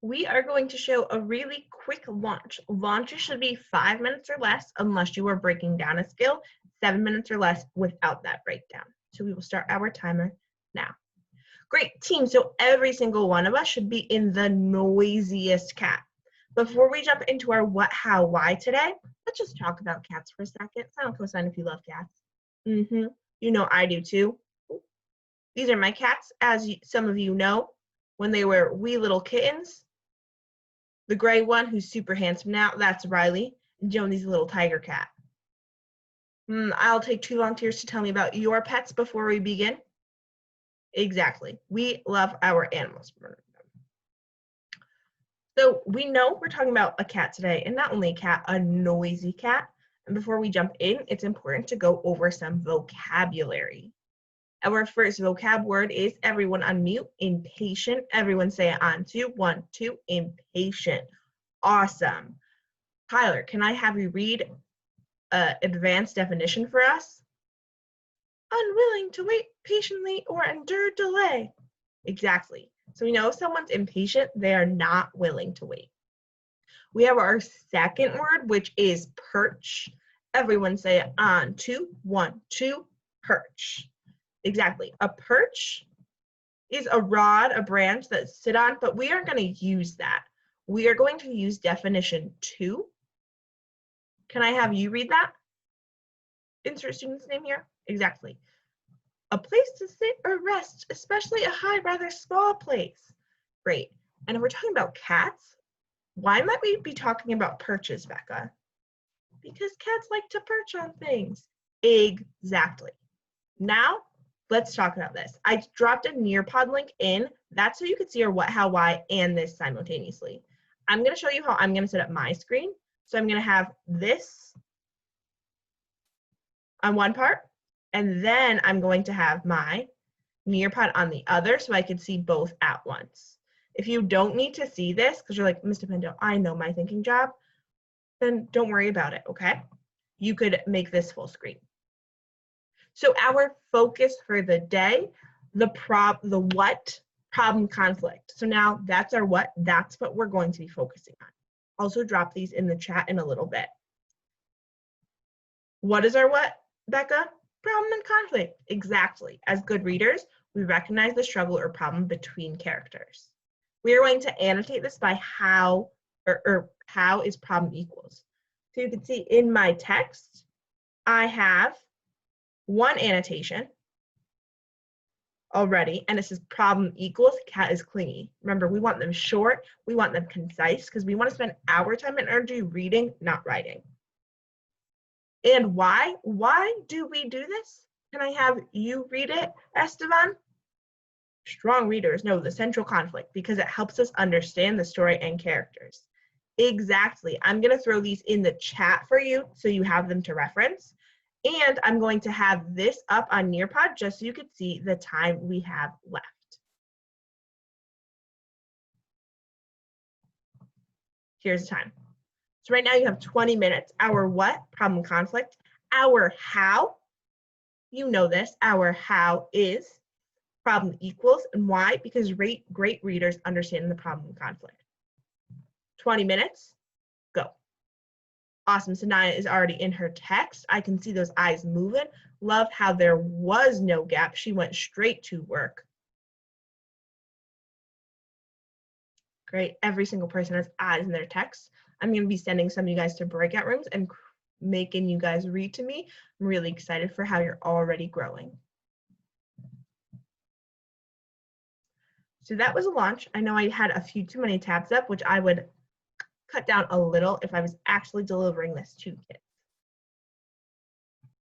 We are going to show a really quick launch. Launches should be 5 minutes or less unless you are breaking down a skill, 7 minutes or less without that breakdown. So we will start our timer now. Great team, so every single one of us should be in the noisiest cat. Before we jump into our what, how, why today, let's just talk about cats for a second. Silent cosign if you love cats. You know I do too. These are my cats, as some of you know, when they were wee little kittens. The gray one, who's super handsome now, that's Riley. And Joni's a little tiger cat. I'll take 2 volunteers to tell me about your pets before we begin. Exactly. We love our animals. So we know we're talking about a cat today, and not only a cat, a noisy cat. And before we jump in, it's important to go over some vocabulary. Our first vocab word is, everyone unmute, impatient. Everyone say it on 2, 1, 2, impatient. Awesome. Tyler, can I have you read an advanced definition for us? Unwilling to wait patiently or endure delay. Exactly. So we know if someone's impatient, they are not willing to wait. We have our second word, which is perch. Everyone say it on 2, 1, 2, perch. Exactly. A perch is a rod, a branch that sit on, but we aren't going to use that. We are going to use definition 2. Can I have you read that? Insert student's name here. Exactly. A place to sit or rest, especially a high, rather small place. Great. And if we're talking about cats, why might we be talking about perches, Becca? Because cats like to perch on things. Exactly. Now, let's talk about this. I dropped a Nearpod link in. That's so you could see our what, how, why, and this simultaneously. I'm going to show you how I'm going to set up my screen. So I'm going to have this on one part, and then I'm going to have my Nearpod on the other so I can see both at once. If you don't need to see this, because you're like, Mr. Pinto, I know my thinking job, then don't worry about it, okay? You could make this full screen. So our focus for the day, the what, problem, conflict. So now that's our what, that's what we're going to be focusing on. Also drop these in the chat in a little bit. What is our what, Becca? Problem and conflict. Exactly. As good readers, we recognize the struggle or problem between characters. We are going to annotate this by how, or how is problem equals. So you can see in my text, I have one annotation already, and it says problem equals cat is clingy. Remember, we want them short, we want them concise, because we want to spend our time and energy reading, not writing. And why? Why do we do this? Can I have you read it, Esteban? Strong readers know the central conflict because it helps us understand the story and characters. Exactly. I'm going to throw these in the chat for you so you have them to reference. And I'm going to have this up on Nearpod just so you can see the time we have left. Here's the time. So right now you have 20 minutes. Our what? Problem, conflict. Our how? You know this. Our how is problem equals. And why? Because great readers understand the problem and conflict. 20 minutes. Go. Awesome. Sanaya is already in her text. I can see those eyes moving. Love how there was no gap. She went straight to work. Great. Every single person has eyes in their text. I'm going to be sending some of you guys to breakout rooms and making you guys read to me. I'm really excited for how you're already growing. So that was a launch. I know I had a few too many tabs up, which I would cut down a little if I was actually delivering this to kids.